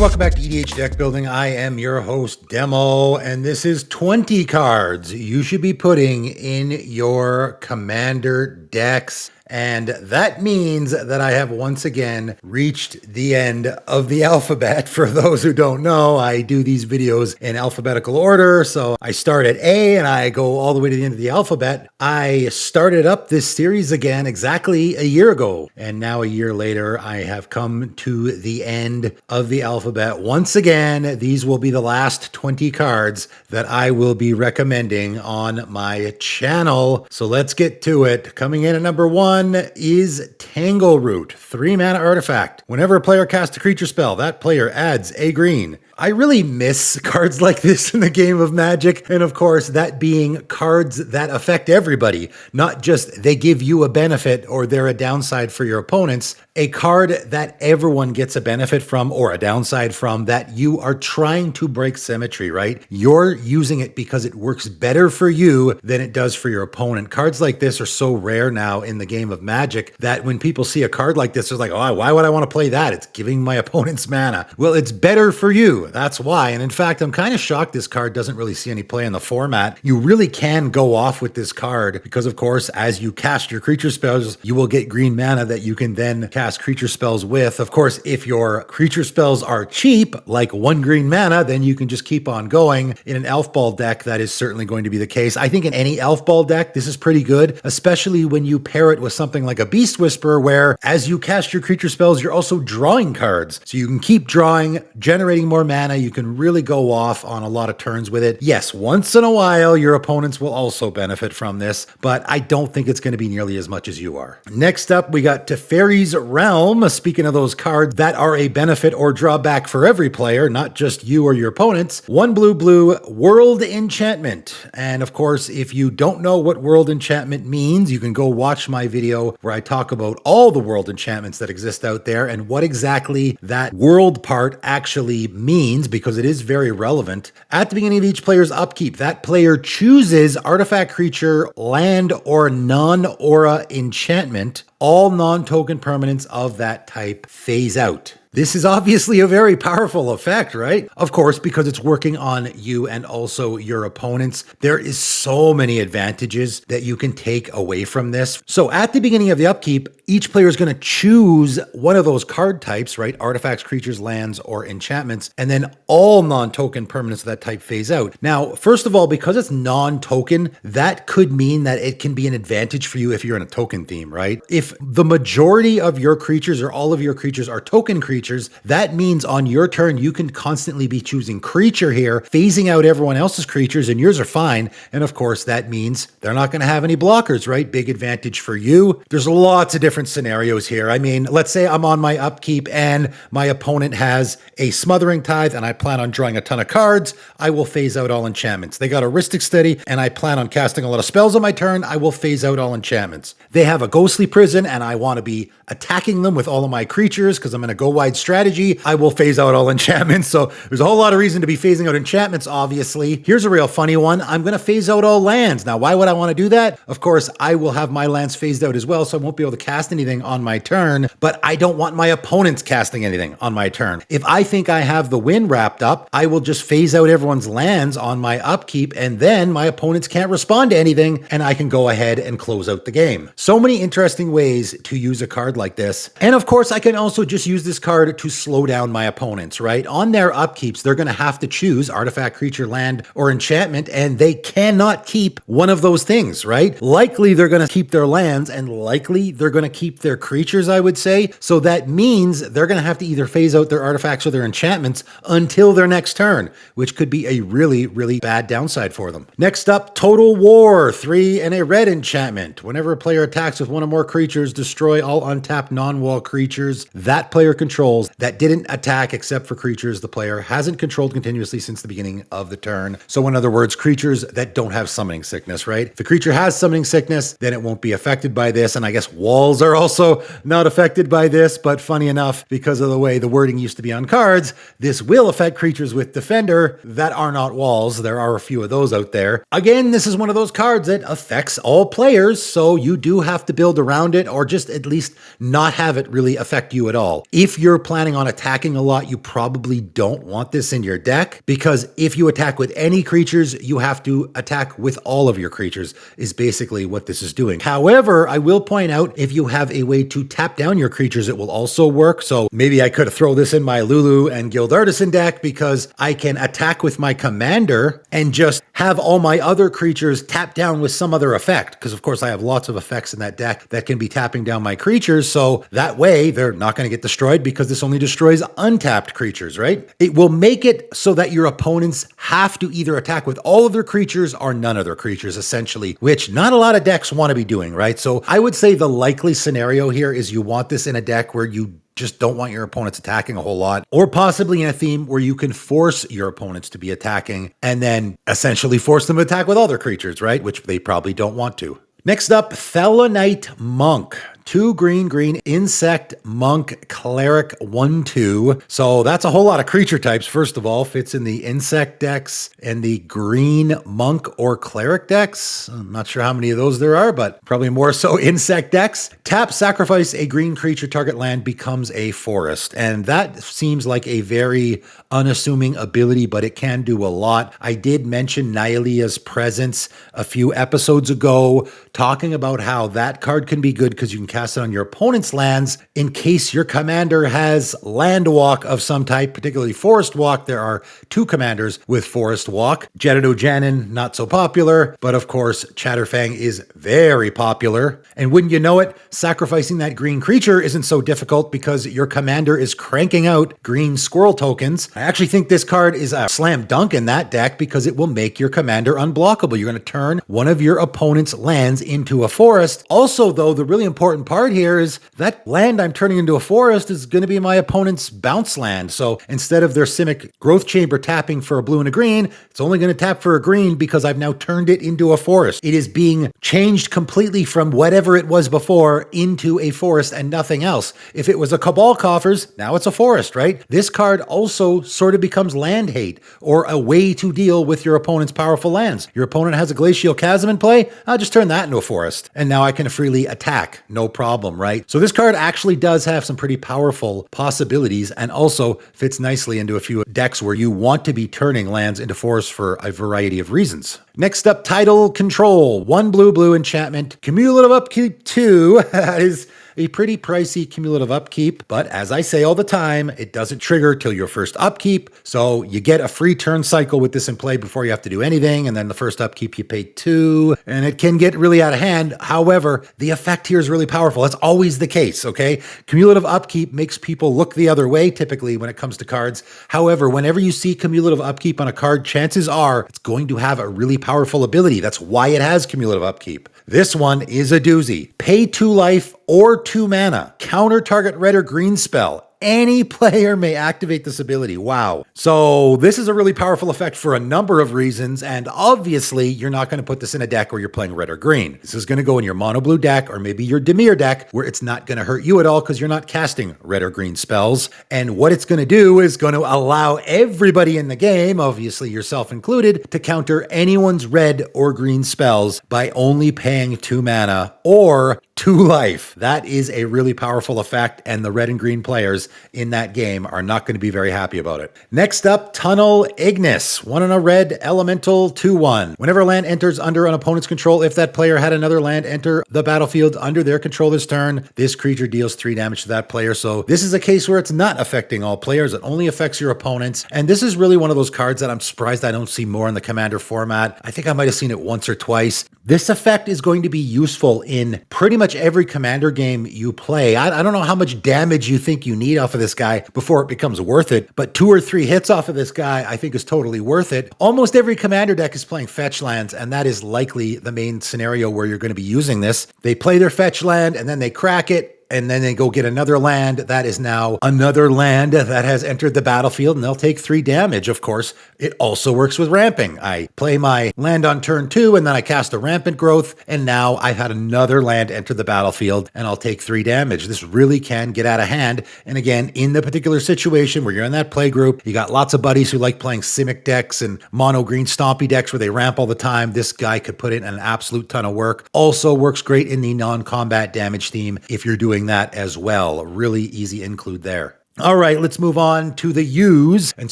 welcome back to EDH Deck Building. I am your host, Demo, and this is 20 cards you should be putting in your Commander decks. And that means that I have once again reached the end of the alphabet. For those who don't know, I do these videos in alphabetical order. So I start at A and I go all the way to the end of the alphabet. I started up this series again exactly a year ago. And now a year later, I have come to the end of the alphabet. Once again, these will be the last 20 cards that I will be recommending on my channel. So let's get to it. Coming in at number 1 is Tangleroot, 3-mana artifact. Whenever a player casts a creature spell, that player adds a green. I really miss cards like this in the game of Magic, and of course that being cards that affect everybody, not just they give you a benefit or they're a downside for your opponents. A card that everyone gets a benefit from or a downside from, that you are trying to break symmetry, right? You're using it because it works better for you than it does for your opponent. Cards like this are so rare now in the game of Magic that when people see a card like this, they're like, oh, why would I want to play that? It's giving my opponents mana. Well, it's better for you. That's why. And in fact, I'm kind of shocked this card doesn't really see any play in the format. You really can go off with this card because, of course, as you cast your creature spells, you will get green mana that you can then cast creature spells with. Of course, if your creature spells are cheap, like 1 green mana, then you can just keep on going. In an Elf Ball deck, that is certainly going to be the case. I think in any Elf Ball deck, this is pretty good, especially when you pair it with something like a Beast Whisperer, where as you cast your creature spells, you're also drawing cards. So you can keep drawing, generating more mana. You can really go off on a lot of turns with it. Yes, once in a while, your opponents will also benefit from this, but I don't think it's going to be nearly as much as you are. Next up, we got Teferi's Realm. Speaking of those cards that are a benefit or drawback for every player, not just you or your opponents. 1 blue, World Enchantment. And of course, if you don't know what World Enchantment means, you can go watch my video where I talk about all the world enchantments that exist out there and what exactly that world part actually means, because it is very relevant. At the beginning of each player's upkeep, that player chooses artifact, creature, land, or non-aura enchantment. All non-token permanents of that type phase out. This is obviously a very powerful effect, right? Of course, because it's working on you and also your opponents. There is so many advantages that you can take away from this. So at the beginning of the upkeep, each player is going to choose one of those card types, right? Artifacts, creatures, lands, or enchantments, and then all non-token permanents of that type phase out. Now, first of all, because it's non-token, that could mean that it can be an advantage for you if you're in a token theme, right? If the majority of your creatures or all of your creatures are token creatures, that means on your turn, you can constantly be choosing creature here, phasing out everyone else's creatures, and yours are fine. And of course, that means they're not going to have any blockers, right? Big advantage for you. There's lots of different scenarios here. I mean, let's say I'm on my upkeep and my opponent has a Smothering Tithe and I plan on drawing a ton of cards. I will phase out all enchantments. They got a Rhystic Study and I plan on casting a lot of spells on my turn. I will phase out all enchantments. They have a Ghostly Prison and I want to be attacking them with all of my creatures because I'm going to go wide strategy. I will phase out all enchantments. So there's a whole lot of reason to be phasing out enchantments, obviously. Here's a real funny one. I'm going to phase out all lands. Now, why would I want to do that? Of course, I will have my lands phased out as well, so I won't be able to cast anything on my turn, but I don't want my opponents casting anything on my turn. If I think I have the win wrapped up, I will just phase out everyone's lands on my upkeep, and then my opponents can't respond to anything, and I can go ahead and close out the game. So many interesting ways to use a card like this. And of course, I can also just use this card to slow down my opponents, right? On their upkeeps, they're going to have to choose artifact, creature, land, or enchantment, and they cannot keep one of those things, right? Likely they're going to keep their lands, and likely they're going to keep their creatures, I would say. So that means they're going to have to either phase out their artifacts or their enchantments until their next turn, which could be a really, really bad downside for them. Next up, Total War, 3 and a red enchantment. Whenever a player attacks with one or more creatures, destroy all untapped non-wall creatures that player controls that didn't attack except for creatures the player hasn't controlled continuously since the beginning of the turn. So in other words, creatures that don't have summoning sickness, right? If a creature has summoning sickness, then it won't be affected by this. And I guess walls are also not affected by this, but funny enough, because of the way the wording used to be on cards, this will affect creatures with Defender that are not walls. There are a few of those out there. Again, this is one of those cards that affects all players, so you do have to build around it or just at least not have it really affect you at all. If your planning on attacking a lot, you probably don't want this in your deck, because if you attack with any creatures, you have to attack with all of your creatures, is basically what this is doing. However, I will point out, if you have a way to tap down your creatures, it will also work. So maybe I could throw this in my Lulu and Guild Artisan deck, because I can attack with my commander and just have all my other creatures tap down with some other effect. Because of course I have lots of effects in that deck that can be tapping down my creatures. So that way they're not going to get destroyed, because this only destroys untapped creatures, right? It will make it so that your opponents have to either attack with all of their creatures or none of their creatures, essentially, which not a lot of decks want to be doing, right? So I would say the likely scenario here is you want this in a deck where you just don't want your opponents attacking a whole lot, or possibly in a theme where you can force your opponents to be attacking and then essentially force them to attack with all their creatures, right? Which they probably don't want to. Next up, Thelonite Monk. 2 green insect monk cleric 1/2. So that's a whole lot of creature types. First of all, fits in the insect decks and the green monk or cleric decks. I'm not sure how many of those there are, but probably more so insect decks. Tap, sacrifice a green creature, target land becomes a forest. And that seems like a very unassuming ability, but it can do a lot. I did mention Nylea's Presence a few episodes ago, talking about how that card can be good because you can cast it on your opponent's lands in case your commander has land walk of some type, particularly forest walk. There are 2 commanders with forest walk. Jeddido-Janin, not so popular, but of course Chatterfang is very popular. And wouldn't you know it, sacrificing that green creature isn't so difficult because your commander is cranking out green squirrel tokens. I actually think this card is a slam dunk in that deck because it will make your commander unblockable. You're going to turn one of your opponent's lands into a forest. Also, though, the really important part here is that land I'm turning into a forest is going to be my opponent's bounce land. So instead of their Simic Growth Chamber tapping for a blue and a green, it's only going to tap for a green because I've now turned it into a forest. It is being changed completely from whatever it was before into a forest and nothing else. If it was a Cabal Coffers, now it's a forest, right? This card also sort of becomes land hate, or a way to deal with your opponent's powerful lands. Your opponent has a Glacial Chasm in play, I'll just turn that into a forest. And now I can freely attack, no problem, right? So this card actually does have some pretty powerful possibilities and also fits nicely into a few decks where you want to be turning lands into forests for a variety of reasons. Next up, Tidal Control. 1 blue enchantment, cumulative upkeep 2. That is a pretty pricey cumulative upkeep, but as I say all the time, it doesn't trigger till your first upkeep, so you get a free turn cycle with this in play before you have to do anything, and then the first upkeep you pay 2, and it can get really out of hand. However, the effect here is really powerful. That's always the case, okay? Cumulative upkeep makes people look the other way, typically, when it comes to cards. However, whenever you see cumulative upkeep on a card, chances are it's going to have a really powerful ability. That's why it has cumulative upkeep. This one is a doozy. Pay 2 life or 2 mana. Counter target red or green spell. Any player may activate this ability. Wow. So this is a really powerful effect for a number of reasons, and obviously you're not going to put this in a deck where you're playing red or green. This is going to go in your mono blue deck or maybe your Dimir deck where it's not going to hurt you at all because you're not casting red or green spells. And what it's going to do is going to allow everybody in the game, obviously yourself included, to counter anyone's red or green spells by only paying 2 mana or 2 life. That is a really powerful effect, and the red and green players in that game are not going to be very happy about it. Next up, Tunnel Ignus. 1 and a red, elemental, 2/1. Whenever a land enters under an opponent's control, if that player had another land enter the battlefield under their controller's turn, this creature deals 3 damage to that player. So this is a case where it's not affecting all players. It only affects your opponents. And this is really one of those cards that I'm surprised I don't see more in the Commander format. I think I might have seen it once or twice. This effect is going to be useful in pretty much every Commander game you play. I don't know how much damage you think you need off of this guy before it becomes worth it, but 2 or 3 hits off of this guy I think is totally worth it. Almost every Commander deck is playing fetch lands, and that is likely the main scenario where you're going to be using this. They play their fetch land and then they crack it, and then they go get another land that is now another land that has entered the battlefield, and they'll take 3 damage. Of course, it also works with ramping. I play my land on turn 2, and then I cast a rampant growth, and now I've had another land enter the battlefield, and I'll take 3 damage. This really can get out of hand. And again, in the particular situation where you're in that play group, you got lots of buddies who like playing Simic decks and mono green stompy decks where they ramp all the time. This guy could put in an absolute ton of work. Also works great in the non-combat damage theme if you're doing that as well. A really easy include there. All right, let's move on to the U's. And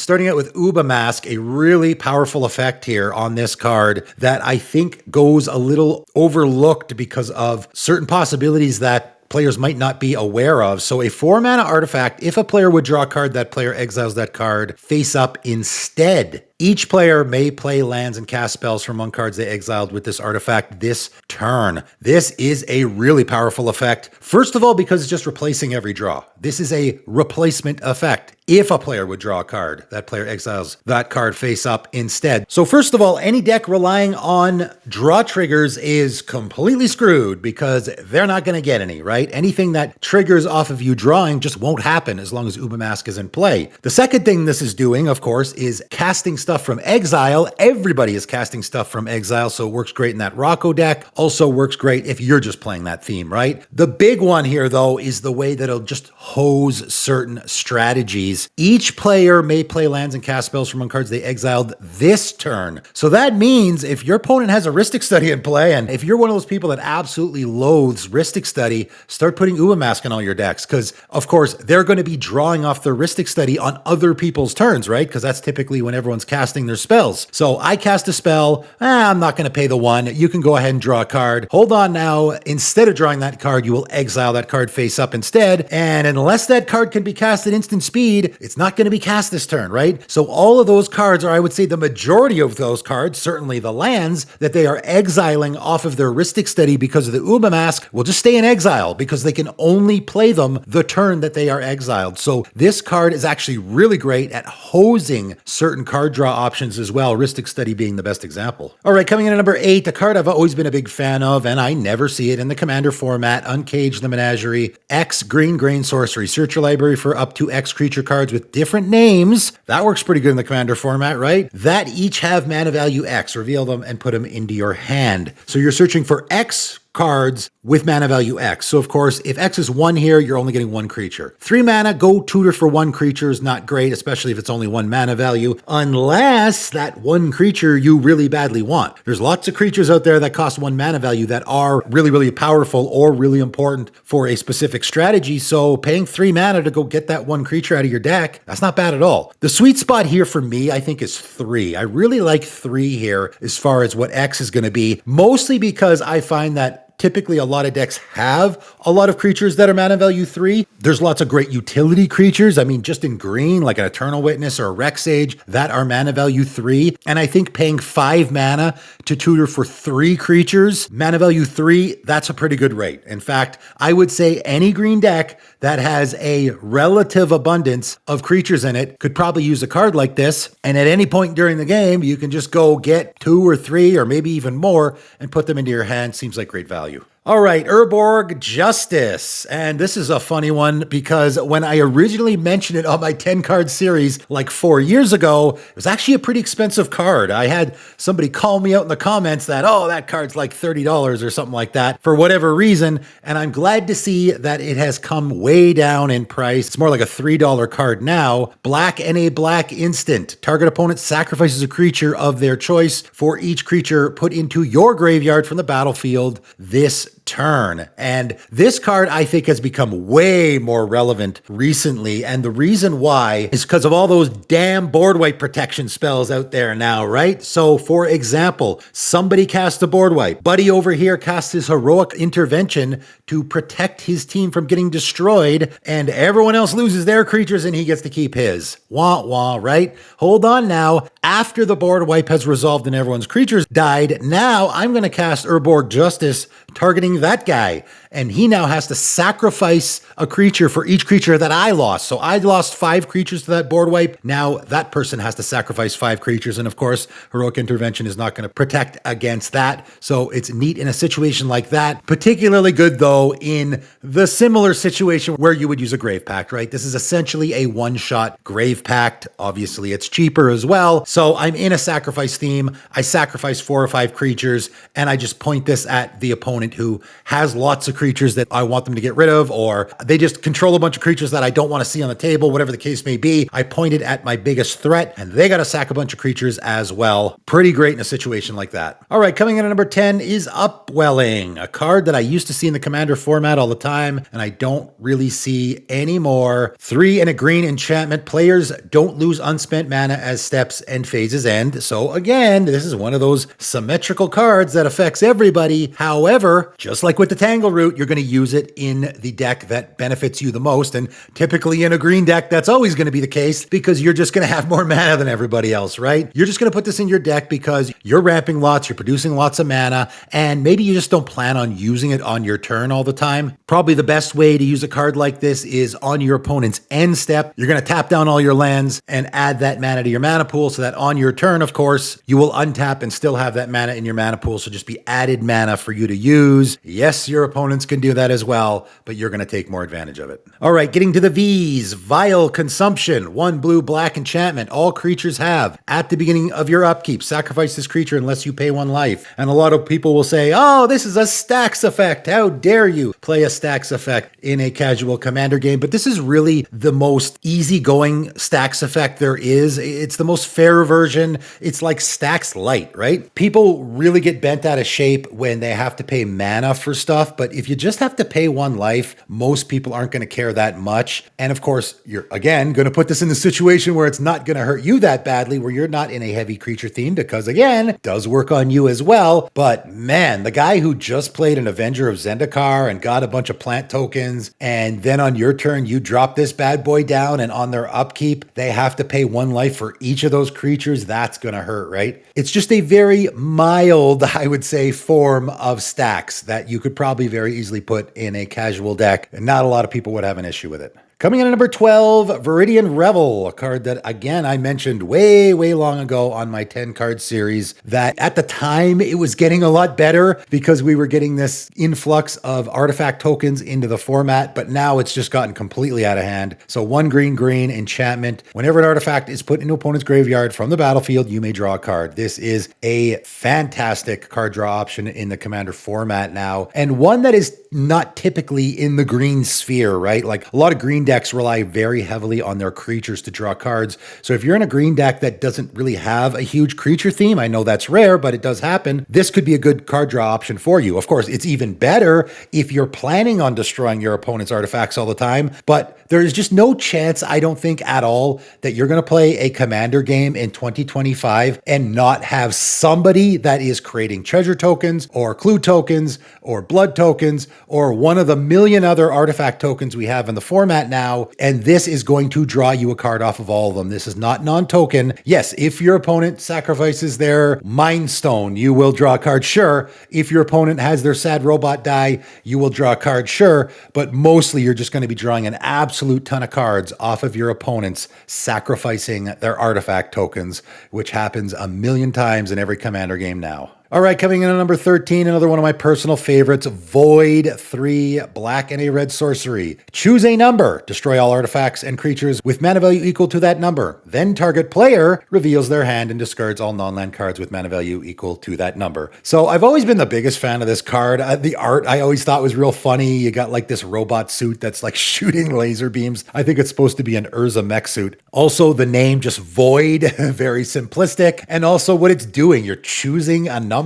starting out with Uba Mask, a really powerful effect here on this card that I think goes a little overlooked because of certain possibilities that players might not be aware of. So a 4-mana artifact, if a player would draw a card, that player exiles that card face up instead. Each player may play lands and cast spells from among cards they exiled with this artifact this turn. This is a really powerful effect. First of all, because it's just replacing every draw. This is a replacement effect. If a player would draw a card, that player exiles that card face up instead. So first of all, any deck relying on draw triggers is completely screwed because they're not going to get any, right? Anything that triggers off of you drawing just won't happen as long as Uba Mask is in play. The second thing this is doing, of course, is casting stuff from exile. Everybody is casting stuff from exile, so it works great in that Rocco deck. Also works great if you're just playing that theme, right? The big one here, though, is the way that it'll just hose certain strategies. Each player may play lands and cast spells from cards they exiled this turn. So that means if your opponent has a Rhystic Study in play, and if you're one of those people that absolutely loathes Rhystic Study, start putting Uba Mask in all your decks, because, of course, they're going to be drawing off the Rhystic Study on other people's turns, right? Because that's typically when everyone's casting their spells. So I cast a spell, I'm not going to pay the 1. You can go ahead and draw a card. Hold on now. Instead of drawing that card, you will exile that card face up instead. And unless that card can be cast at instant speed, it's not going to be cast this turn, right? So all of those cards, or I would say the majority of those cards, certainly the lands that they are exiling off of their Rhystic Study because of the Uba Mask, will just stay in exile because they can only play them the turn that they are exiled. So this card is actually really great at hosing certain card draw options as well, Rhystic Study being the best example. All right, coming in at number 8, a card I've always been a big fan of, and I never see it in the Commander format, Uncage the Menagerie, X green sorcery. Search your library for up to X creature cards with different names. That works pretty good in the Commander format, right? That each have mana value X. Reveal them and put them into your hand. So you're searching for X cards with mana value X. So of course, if X is 1 here, you're only getting 1 creature. 3 mana, go tutor for 1 creature is not great, especially if it's only 1 mana value, unless that 1 creature you really badly want. There's lots of creatures out there that cost 1 mana value that are really, really powerful or really important for a specific strategy. So paying 3 mana to go get that 1 creature out of your deck, that's not bad at all. The sweet spot here for me, I think, is 3. I really like 3 here as far as what X is going to be, mostly because I find that typically a lot of decks have a lot of creatures that are mana value 3. There's lots of great utility creatures. I mean, just in green, like an Eternal Witness or a Rexage, that are mana value 3. And I think paying 5 mana to tutor for 3 creatures, mana value 3, that's a pretty good rate. In fact, I would say any green deck that has a relative abundance of creatures in it could probably use a card like this. And at any point during the game, you can just go get 2 or 3 or maybe even more and put them into your hand. Seems like great value. All right, Urborg Justice. And this is a funny one because when I originally mentioned it on my 10-card series like 4 years ago, it was actually a pretty expensive card. I had somebody call me out in the comments that, oh, that card's like $30 or something like that for whatever reason. And I'm glad to see that it has come way down in price. It's more like a $3 card now. Black and a black instant. Target opponent sacrifices a creature of their choice for each creature put into your graveyard from the battlefield this turn. And this card, I think, has become way more relevant recently. And the reason why is because of all those damn board wipe protection spells out there now, right? So, for example, somebody casts a board wipe. Buddy over here casts his heroic intervention to protect his team from getting destroyed, and everyone else loses their creatures and he gets to keep his. Wah, wah, right? Hold on now. After the board wipe has resolved and everyone's creatures died, now I'm going to cast Urborg Justice targeting that guy. And he now has to sacrifice a creature for each creature that I lost. So I lost 5 creatures to that board wipe. Now that person has to sacrifice 5 creatures. And of course, heroic intervention is not going to protect against that. So it's neat in a situation like that. Particularly good, though, in the similar situation where you would use a Grave Pact, right? This is essentially a one-shot Grave Pact. Obviously, it's cheaper as well. So I'm in a sacrifice theme. I sacrifice 4 or 5 creatures, and I just point this at the opponent who has lots of creatures that I want them to get rid of, or they just control a bunch of creatures that I don't want to see on the table, whatever the case may be. I point it at my biggest threat, and they got to sack a bunch of creatures as well. Pretty great in a situation like that. All right, coming in at number 10 is Upwelling, a card that I used to see in the Commander format all the time, and I don't really see anymore. 3 and a green enchantment. Players don't lose unspent mana as steps and phases end. So again, this is one of those symmetrical cards that affects everybody. However, just like with the Tangleroot, you're going to use it in the deck that benefits you the most. And typically in a green deck, that's always going to be the case because you're just going to have more mana than everybody else, right? You're just going to put this in your deck because you're ramping lots, you're producing lots of mana, and maybe you just don't plan on using it on your turn all the time. Probably the best way to use a card like this is on your opponent's end step. You're going to tap down all your lands and add that mana to your mana pool so that on your turn, of course, you will untap and still have that mana in your mana pool. So just be added mana for you to use. Yes, your opponents can do that as well, but you're going to take more advantage of it. All right, getting to the V's. Vile Consumption. 1 blue black enchantment. All creatures have. At the beginning of your upkeep, sacrifice this creature unless you pay 1 life. And a lot of people will say, oh, this is a stacks effect. How dare you play a stacks effect in a casual Commander game? But this is really the most easygoing stacks effect there is. It's the most fair version. It's like stacks light, right? People really get bent out of shape when they have to pay mana for stuff. But if you just have to pay 1 life, most people aren't going to care that much. And of course, you're again going to put this in the situation where it's not going to hurt you that badly, where you're not in a heavy creature theme, because again, it does work on you as well. But man, the guy who just played an Avenger of Zendikar and got a bunch of plant tokens, and then on your turn, you drop this bad boy down, and on their upkeep, they have to pay 1 life for each of those creatures. That's going to hurt, right? It's just a very mild, I would say, form of stacks that you could probably very easily put in a casual deck, and not a lot of people would have an issue with it. Coming in at number 12, Viridian Revel, a card that, again, I mentioned way long ago on my 10-card series, that at the time it was getting a lot better because we were getting this influx of artifact tokens into the format, but now it's just gotten completely out of hand. So 1 green enchantment. Whenever an artifact is put into opponent's graveyard from the battlefield, you may draw a card. This is a fantastic card draw option in the Commander format now, and one that is not typically in the green sphere, right? Like a lot of green decks rely very heavily on their creatures to draw cards. So if you're in a green deck that doesn't really have a huge creature theme, I know that's rare, but it does happen, this could be a good card draw option for you. Of course, it's even better if you're planning on destroying your opponent's artifacts all the time, but there's just no chance, I don't think at all, that you're going to play a Commander game in 2025 and not have somebody that is creating treasure tokens or clue tokens or blood tokens or one of the million other artifact tokens we have in the format now, and this is going to draw you a card off of all of them. This is not non-token. Yes, if your opponent sacrifices their Mind Stone, you will draw a card, sure. If your opponent has their Sad Robot die, you will draw a card, sure. But mostly you're just going to be drawing an absolute ton of cards off of your opponents sacrificing their artifact tokens, which happens a million times in every Commander game now. All right, coming in at number 13, another one of my personal favorites, Void. 3 black and a red sorcery. Choose a number. Destroy all artifacts and creatures with mana value equal to that number. Then target player reveals their hand and discards all non-land cards with mana value equal to that number. So I've always been the biggest fan of this card. The art I always thought was real funny. You got like this robot suit that's like shooting laser beams. I think it's supposed to be an Urza mech suit. Also, the name just Void, very simplistic. And also what it's doing, you're choosing a number.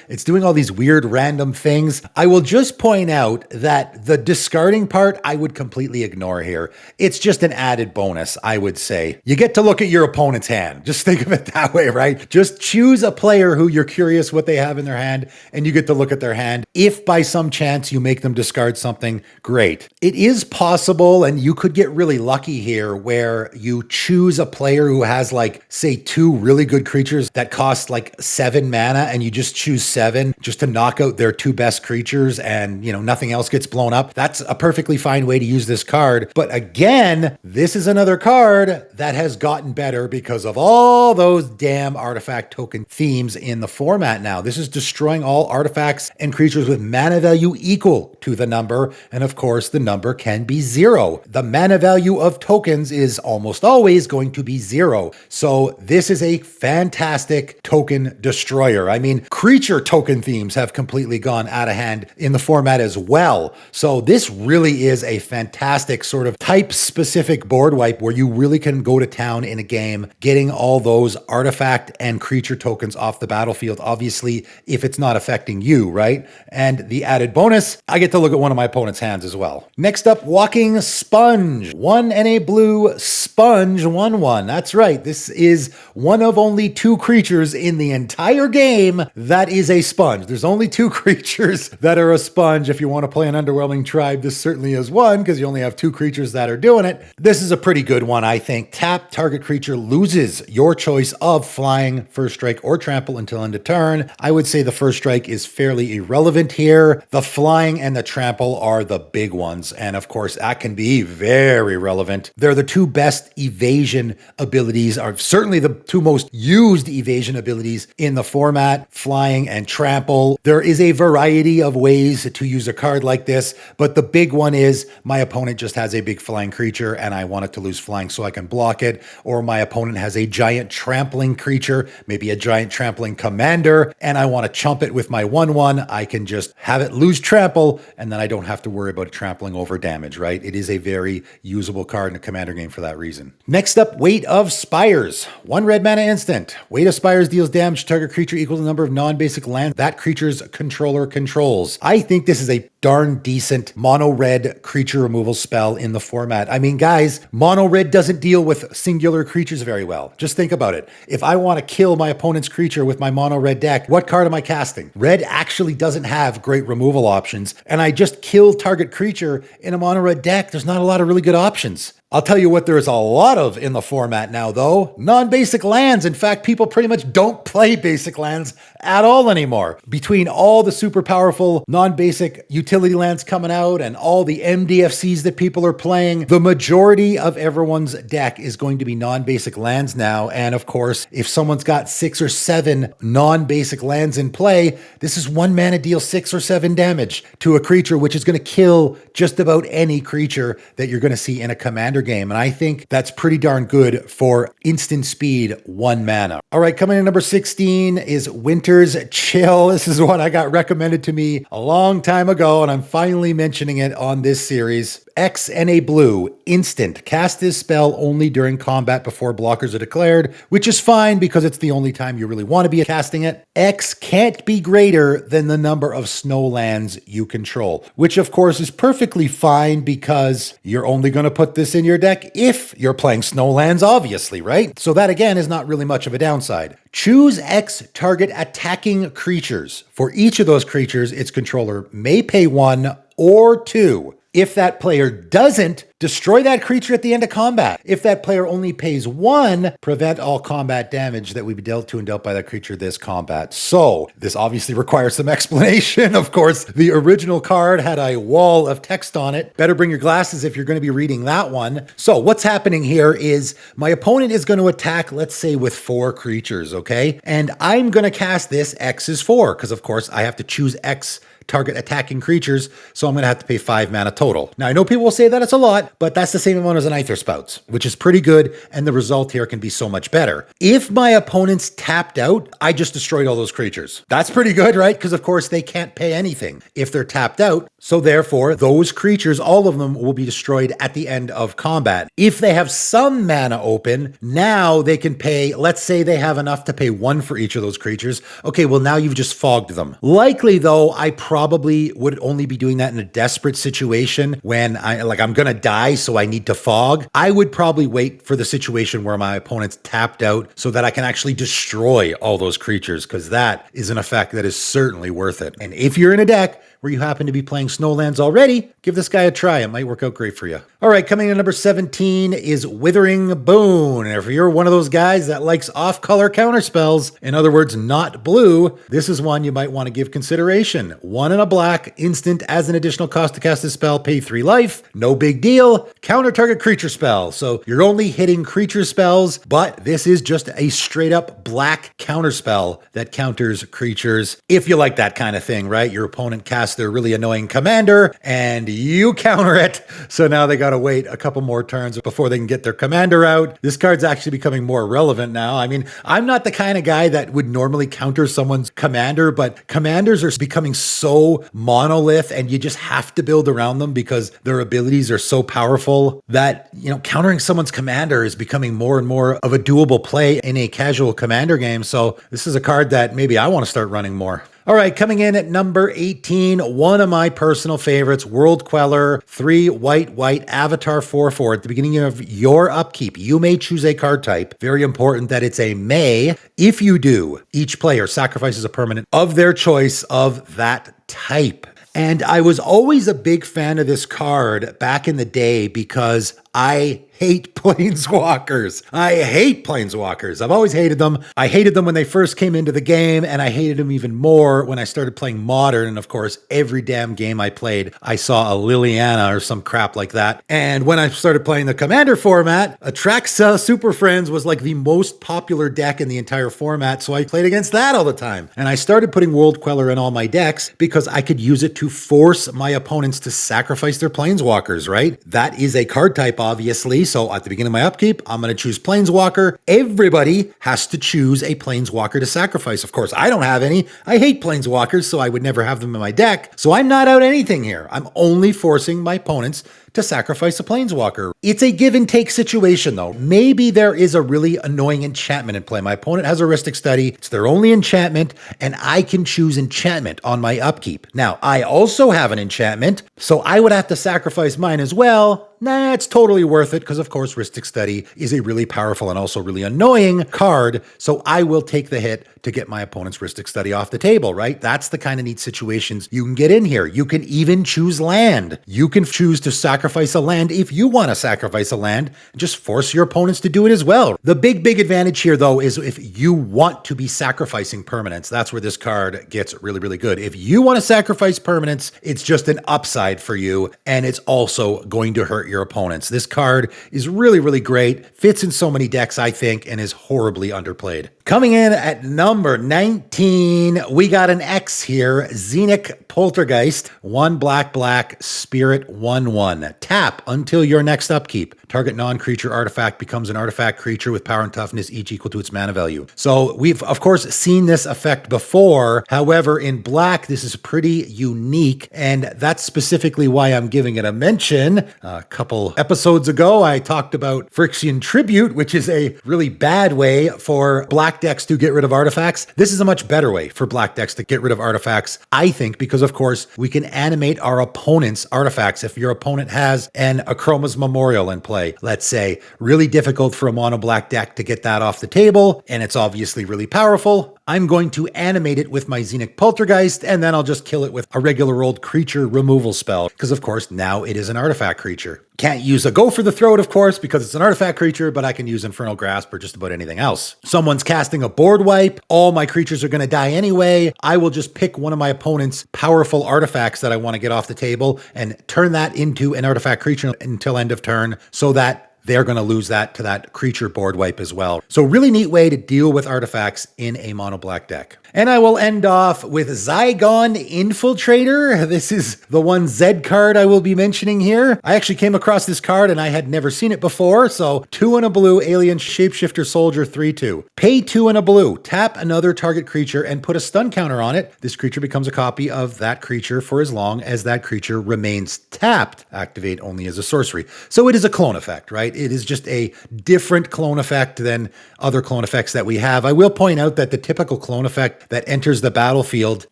It's doing all these weird random things. I will just point out that the discarding part I would completely ignore here. It's just an added bonus, I would say. You get to look at your opponent's hand. Just think of it that way, right? Just choose a player who you're curious what they have in their hand, and you get to look at their hand. If by some chance you make them discard something, great. It is possible, and you could get really lucky here, where you choose a player who has like, say, 2 really good creatures that cost like 7 mana, and you just choose 7 just to knock out their 2 best creatures and, nothing else gets blown up. That's a perfectly fine way to use this card. But again, this is another card that has gotten better because of all those damn artifact token themes in the format now. This is destroying all artifacts and creatures with mana value equal to the number. And of course, the number can be 0. The mana value of tokens is almost always going to be 0. So this is a fantastic token destroyer. I mean, creature token themes have completely gone out of hand in the format as well. So this really is a fantastic sort of type-specific board wipe where you really can go to town in a game, getting all those artifact and creature tokens off the battlefield, obviously, if it's not affecting you, right? And the added bonus, I get to look at one of my opponent's hands as well. Next up, Walking Sponge. 1 and a blue sponge, 1/1. That's right. This is one of only 2 creatures in the entire game that is a sponge. There's only 2 creatures that are a sponge. If you want to play an underwhelming tribe, this certainly is one because you only have 2 creatures that are doing it. This is a pretty good one, I think. Tap, target creature loses your choice of flying, first strike, or trample until end of turn. I would say the first strike is fairly irrelevant here. The flying and the trample are the big ones. And of course, that can be very relevant. They're the 2 best evasion abilities, are certainly the 2 most used evasion abilities in the format, flying and trample. There is a variety of ways to use a card like this, but the big one is my opponent just has a big flying creature and I want it to lose flying so I can block it, or my opponent has a giant trampling creature, maybe a giant trampling commander, and I want to chump it with my 1/1. I can just have it lose trample, and then I don't have to worry about trampling over damage, right? It is a very usable card in a commander game for that reason. Next up, Weight of Spires. 1 red mana instant. Weight of Spires deals damage to target creature equal to the number of non-basic lands that creature's controller controls. I think this is a darn decent mono red creature removal spell in the format. I mean, guys, mono red doesn't deal with singular creatures very well. Just think about it. If I want to kill my opponent's creature with my mono red deck, what card am I casting? Red actually doesn't have great removal options, and I just kill target creature in a mono red deck. There's not a lot of really good options. I'll tell you what there's a lot of in the format now, though. Non-basic lands. In fact, people pretty much don't play basic lands at all anymore. Between all the super powerful non-basic utility lands coming out and all the MDFCs that people are playing, the majority of everyone's deck is going to be non-basic lands now. And of course, if someone's got 6 or 7 non-basic lands in play, this is 1 mana deal 6 or 7 damage to a creature, which is going to kill just about any creature that you're going to see in a commander game. And I think that's pretty darn good for instant speed 1 mana. All right, coming in number 16 is Winter's Chill. This is what I got recommended to me a long time ago, and I'm finally mentioning it on this series. X and a blue, instant. Cast this spell only during combat before blockers are declared, which is fine because it's the only time you really want to be casting it. X can't be greater than the number of snowlands you control, which of course is perfectly fine because you're only going to put this in your deck if you're playing snowlands, obviously, right? So that again is not really much of a downside. Choose X target attacking creatures. For each of those creatures, its controller may pay 1 or 2. If that player doesn't, destroy that creature at the end of combat. If that player only pays 1, prevent all combat damage that would be dealt to and dealt by that creature this combat. So this obviously requires some explanation. Of course, the original card had a wall of text on it. Better bring your glasses if you're going to be reading that one. So what's happening here is my opponent is going to attack, let's say, with 4 creatures, okay? And I'm going to cast this X is 4 because, of course, I have to choose X target attacking creatures, so I'm going to have to pay 5 mana total. Now, I know people will say that it's a lot, but that's the same amount as an Aether Spouts, which is pretty good, and the result here can be so much better. If my opponent's tapped out, I just destroyed all those creatures. That's pretty good, right? Because, of course, they can't pay anything if they're tapped out, so therefore, those creatures, all of them, will be destroyed at the end of combat. If they have some mana open, now they can pay, let's say they have enough to pay 1 for each of those creatures. Okay, well, now you've just fogged them. Likely, though, I probably would only be doing that in a desperate situation when I'm gonna die, so I need to fog. I would probably wait for the situation where my opponent's tapped out so that I can actually destroy all those creatures, because that is an effect that is certainly worth it. And if you're in a deck where you happen to be playing Snowlands already, give this guy a try. It might work out great for you. All right, coming in number 17 is Withering Boon. If you're one of those guys that likes off-color counterspells, in other words, not blue, this is one you might want to give consideration. 1 and a black, instant as an additional cost to cast this spell, pay 3 life. No big deal. Counter target creature spell. So you're only hitting creature spells, but this is just a straight up black counter spell that counters creatures. If you like that kind of thing, right? Your opponent casts their really annoying commander and you counter it. So now they got to wait a couple more turns before they can get their commander out. This card's actually becoming more relevant now. I mean, I'm not the kind of guy that would normally counter someone's commander, but commanders are becoming so monolith and you just have to build around them because their abilities are so powerful that, countering someone's commander is becoming more and more of a doable play in a casual commander game. So this is a card that maybe I want to start running more. All right, coming in at number 18, one of my personal favorites, World Queller, 3 white, avatar 4/4. At the beginning of your upkeep, you may choose a card type. Very important that it's a may. If you do, each player sacrifices a permanent of their choice of that type. And I was always a big fan of this card back in the day because I hate planeswalkers. I hate planeswalkers. I've always hated them. I hated them when they first came into the game, and I hated them even more when I started playing Modern. And of course, every damn game I played, I saw a Liliana or some crap like that. And when I started playing the Commander format, Atraxa Super Friends was like the most popular deck in the entire format, so I played against that all the time. And I started putting World Queller in all my decks because I could use it to force my opponents to sacrifice their planeswalkers, right? That is a card type, obviously. So at the beginning of my upkeep, I'm going to choose Planeswalker. Everybody has to choose a Planeswalker to sacrifice. Of course, I don't have any. I hate Planeswalkers, so I would never have them in my deck. So I'm not out anything here. I'm only forcing my opponents to sacrifice a Planeswalker. It's a give and take situation though. Maybe there is a really annoying enchantment in play. My opponent has a Heuristic Study. It's their only enchantment, and I can choose enchantment on my upkeep. Now, I also have an enchantment, so I would have to sacrifice mine as well. Nah, it's totally worth it because, of course, Heuristic Study is a really powerful and also really annoying card, so I will take the hit to get my opponent's Heuristic Study off the table, right? That's the kind of neat situations you can get in here. You can even choose land. You can choose to sacrifice a land if you want to sacrifice a land, and just force your opponents to do it as well. The big advantage here, though, is if you want to be sacrificing permanents. That's where this card gets really good. If you want to sacrifice permanents, it's just an upside for you, and it's also going to hurt your opponents. This card is really great, fits in so many decks, I think, and is horribly underplayed. Coming in at number 19, we got an X here, Xenic Poltergeist, 1 black, spirit 1/1. Tap until your next upkeep. Target non-creature artifact becomes an artifact creature with power and toughness, each equal to its mana value. So we've, of course, seen this effect before. However, in black, this is pretty unique, and that's specifically why I'm giving it a mention. A couple episodes ago, I talked about Phyrexian Tribute, which is a really bad way for black decks to get rid of artifacts. This is a much better way for black decks to get rid of artifacts, I think, because of course we can animate our opponent's artifacts. If your opponent has an Akroma's Memorial in play, let's say, really difficult for a mono black deck to get that off the table, and it's obviously really powerful, I'm going to animate it with my Xenic Poltergeist, and then I'll just kill it with a regular old creature removal spell, because of course now it is an artifact creature. Can't use a Go for the Throat, of course, because it's an artifact creature, but I can use Infernal Grasp or just about anything else. Someone's casting a board wipe, all my creatures are going to die anyway. I will just pick one of my opponent's powerful artifacts that I want to get off the table and turn that into an artifact creature until end of turn, so that they're going to lose that to that creature board wipe as well. So really neat way to deal with artifacts in a mono black deck. And I will end off with Zygon Infiltrator. This is the one Z card I will be mentioning here. I actually came across this card and I had never seen it before. So 2 and a blue, Alien Shapeshifter Soldier 3/2. Pay 2 and a blue, tap another target creature and put a stun counter on it. This creature becomes a copy of that creature for as long as that creature remains tapped. Activate only as a sorcery. So it is a clone effect, right? It is just a different clone effect than other clone effects that we have. I will point out that the typical clone effect that enters the battlefield,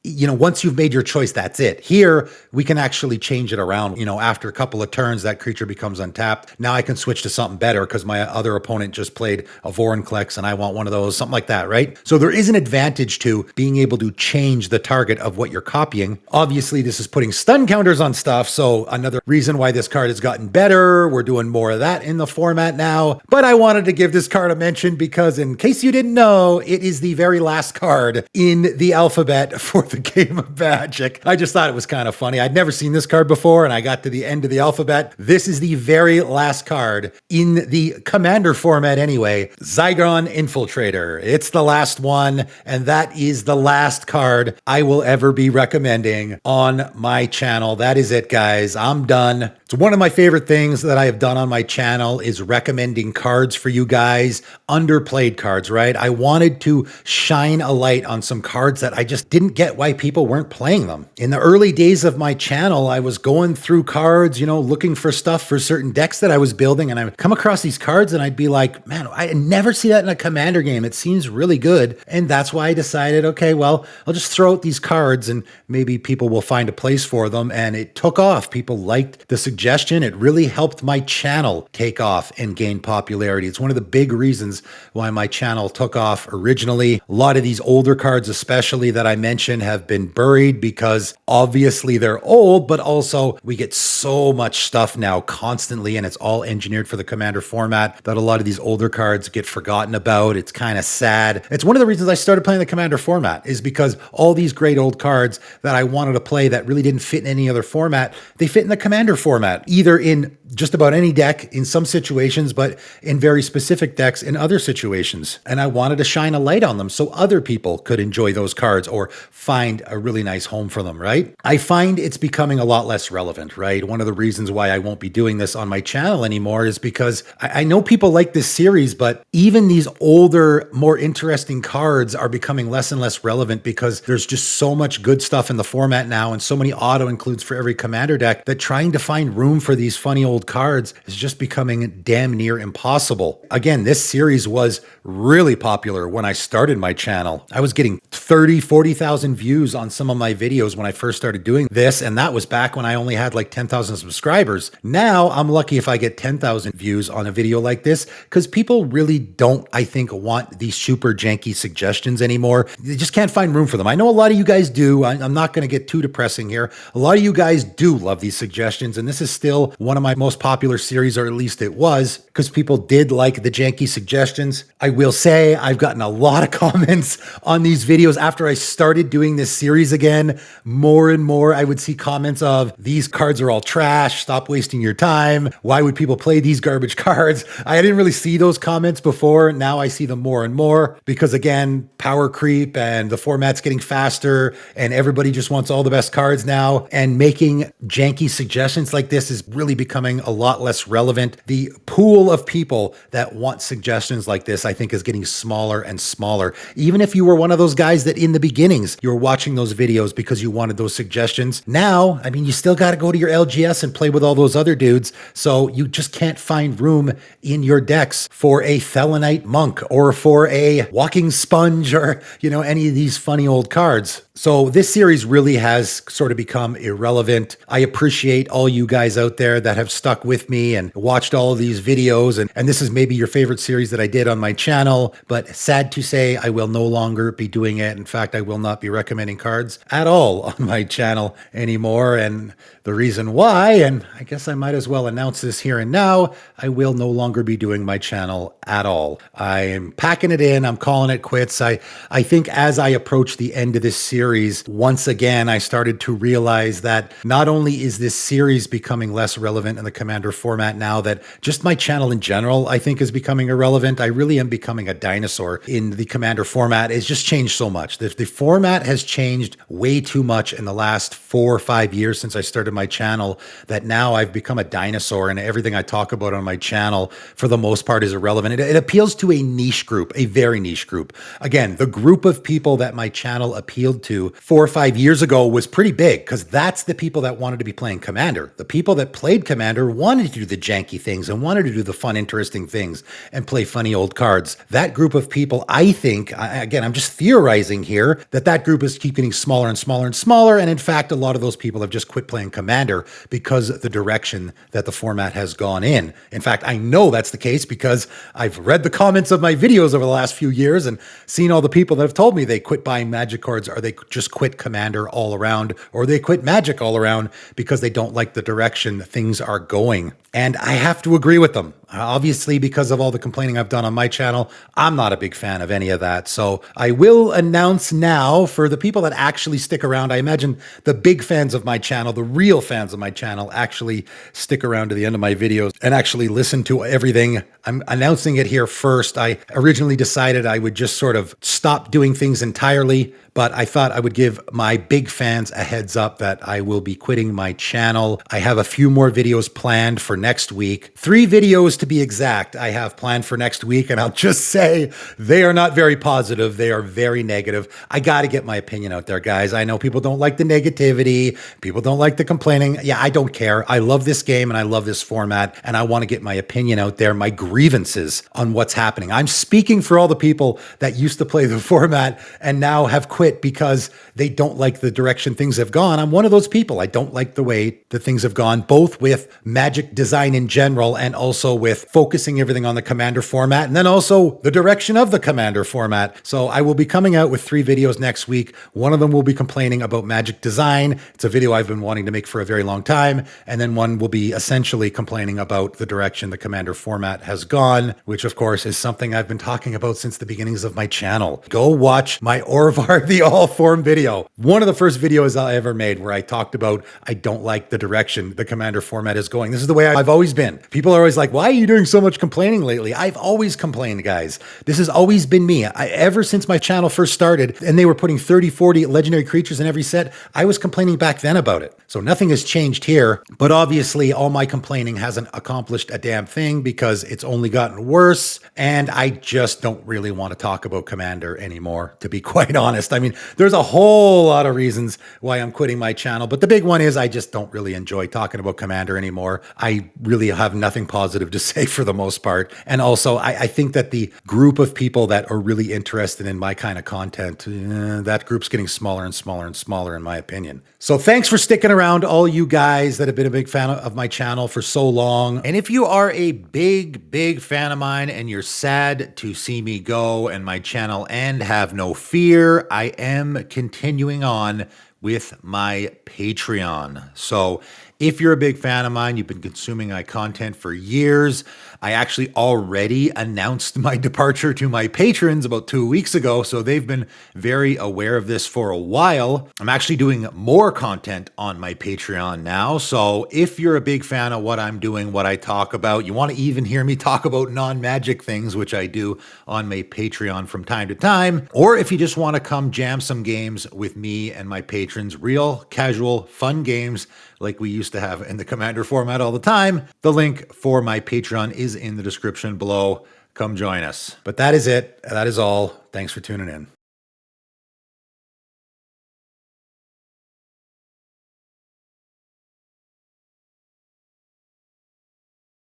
once you've made your choice, that's it. Here, we can actually change it around. After a couple of turns, that creature becomes untapped. Now I can switch to something better because my other opponent just played a Vorinclex and I want one of those, something like that, right? So there is an advantage to being able to change the target of what you're copying. Obviously, this is putting stun counters on stuff, so another reason why this card has gotten better. We're doing more of that in the format now. But I wanted to give this card a mention because in case you didn't know, it is the very last card in the alphabet for the game of Magic. I just thought it was kind of funny. I'd never seen this card before and I got to the end of the alphabet. This is the very last card in the Commander format anyway, Zygon Infiltrator. It's the last one, and that is the last card I will ever be recommending on my channel. That is it, guys. I'm done. So one of my favorite things that I have done on my channel is recommending cards for you guys, underplayed cards, right? I wanted to shine a light on some cards that I just didn't get why people weren't playing them. In the early days of my channel, I was going through cards, looking for stuff for certain decks that I was building, and I would come across these cards and I'd be like, man, I never see that in a Commander game. It seems really good. And that's why I decided, okay, well, I'll just throw out these cards and maybe people will find a place for them. And it took off. People liked the suggestion. It really helped my channel take off and gain popularity. It's one of the big reasons why my channel took off originally. A lot of these older cards, especially that I mentioned, have been buried because obviously they're old, but also we get so much stuff now constantly, and it's all engineered for the Commander format that a lot of these older cards get forgotten about. It's kind of sad. It's one of the reasons I started playing the Commander format, is because all these great old cards that I wanted to play that really didn't fit in any other format, they fit in the Commander format, either in just about any deck in some situations, but in very specific decks in other situations. And I wanted to shine a light on them so other people could enjoy those cards or find a really nice home for them, right? I find it's becoming a lot less relevant, right? One of the reasons why I won't be doing this on my channel anymore is because I know people like this series, but even these older, more interesting cards are becoming less and less relevant because there's just so much good stuff in the format now and so many auto includes for every Commander deck that trying to find room for these funny old cards is just becoming damn near impossible. Again, this series was really popular when I started my channel. I was getting 30, 40,000 views on some of my videos when I first started doing this, and that was back when I only had like 10,000 subscribers. Now, I'm lucky if I get 10,000 views on a video like this because people really don't, I think, want these super janky suggestions anymore. They just can't find room for them. I know a lot of you guys do. I'm not going to get too depressing here. A lot of you guys do love these suggestions, and this is still one of my most popular series, or at least it was, because people did like the janky suggestions. I will say I've gotten a lot of comments on these videos after I started doing this series again. More and more I would see comments of, these cards are all trash, stop wasting your time, why would people play these garbage cards? I didn't really see those comments before. Now I see them more and more because, again, power creep and the format's getting faster and everybody just wants all the best cards now, and making janky suggestions like this is really becoming a lot less relevant. The pool of people that want suggestions like this, I think, is getting smaller and smaller. Even if you were one of those guys that in the beginnings, you were watching those videos because you wanted those suggestions. Now, I mean, you still got to go to your LGS and play with all those other dudes. So you just can't find room in your decks for a Thelonite monk or for a walking sponge or, any of these funny old cards. So this series really has sort of become irrelevant. I appreciate all you guys out there that have stuck with me and watched all of these videos. And this is maybe your favorite series that I did on my channel, but sad to say I will no longer be doing it. In fact, I will not be recommending cards at all on my channel anymore. And the reason why, and I guess I might as well announce this here and now, I will no longer be doing my channel at all. I am packing it in. I'm calling it quits. I think as I approach the end of this series, once again, I started to realize that not only is this series becoming less relevant in the Commander format now, that just my channel in general, I think, is becoming irrelevant. I really am becoming a dinosaur in the Commander format. It's just changed so much. The format has changed way too much in the last 4 or 5 years since I started my channel, that now I've become a dinosaur, and everything I talk about on my channel, for the most part, is irrelevant. It appeals to a niche group, a very niche group. Again, the group of people that my channel appealed to 4 or 5 years ago was pretty big, because that's the people that wanted to be playing Commander. The people that played Commander wanted to do the janky things and wanted to do the fun, interesting things and play funny old cards. That group of people, I think, again, I'm just theorizing here, that group is keep getting smaller and smaller and smaller. And in fact, a lot of those people have just quit playing Commander because of the direction that the format has gone in. In fact, I know that's the case because I've read the comments of my videos over the last few years and seen all the people that have told me they quit buying Magic cards, or they just quit Commander all around, or they quit Magic all around because they don't like the direction things are going. And I have to agree with them. Obviously, because of all the complaining I've done on my channel, I'm not a big fan of any of that. So I will announce now, for the people that actually stick around, I imagine the big fans of my channel, the real fans of my channel, actually stick around to the end of my videos and actually listen to everything. I'm announcing it here first. I originally decided I would just sort of stop doing things entirely, but I thought I would give my big fans a heads up that I will be quitting my channel. I have a few more videos planned for next week. 3 videos to be exact I have planned for next week, and I'll just say they are not very positive. They are very negative. I got to get my opinion out there, guys. I know people don't like the negativity. People don't like the complaining. Yeah, I don't care. I love this game and I love this format, and I want to get my opinion out there, my grievances on what's happening. I'm speaking for all the people that used to play the format and now have quit because they don't like the direction things have gone. I'm one of those people. I don't like the way that things have gone, both with Magic design in general and also with focusing everything on the Commander format, and then also the direction of the Commander format. So I will be coming out with 3 videos next week. One of them will be complaining about Magic design. It's a video I've been wanting to make for a very long time. And then one will be essentially complaining about the direction the Commander format has gone, which of course is something I've been talking about since the beginnings of my channel. Go watch my Orvar the All-Form video. One of the first videos I ever made where I talked about I don't like the direction the Commander format is going. This is the way I've always been. People are always like, why are you doing so much complaining lately? I've always complained, guys. This has always been me. Ever since my channel first started and they were putting 30, 40 legendary creatures in every set, I was complaining back then about it. So nothing has changed here, but obviously all my complaining hasn't accomplished a damn thing because it's only gotten worse, and I just don't really want to talk about Commander anymore, to be quite honest. I mean, there's a whole lot of reasons why I'm quitting my channel, but the big one is I just don't really enjoy talking about Commander anymore. I really have nothing positive to say for the most part. And also, I think that the group of people that are really interested in my kind of content, that group's getting smaller and smaller and smaller, in my opinion. So thanks for sticking around, all you guys that have been a big fan of my channel for so long. And if you are a big fan of mine and you're sad to see me go and my channel end, have no fear. I am continuing on with my Patreon. So if you're a big fan of mine, you've been consuming my content for years. I actually already announced my departure to my patrons about 2 weeks ago, so they've been very aware of this for a while. I'm actually doing more content on my Patreon now, so if you're a big fan of what I'm doing, what I talk about, you want to even hear me talk about non-magic things, which I do on my Patreon from time to time, or if you just want to come jam some games with me and my patrons, real, casual, fun games like we used to have in the Commander format all the time, the link for my Patreon is in the description below. Come join us. But that is it. That is all. Thanks for tuning in.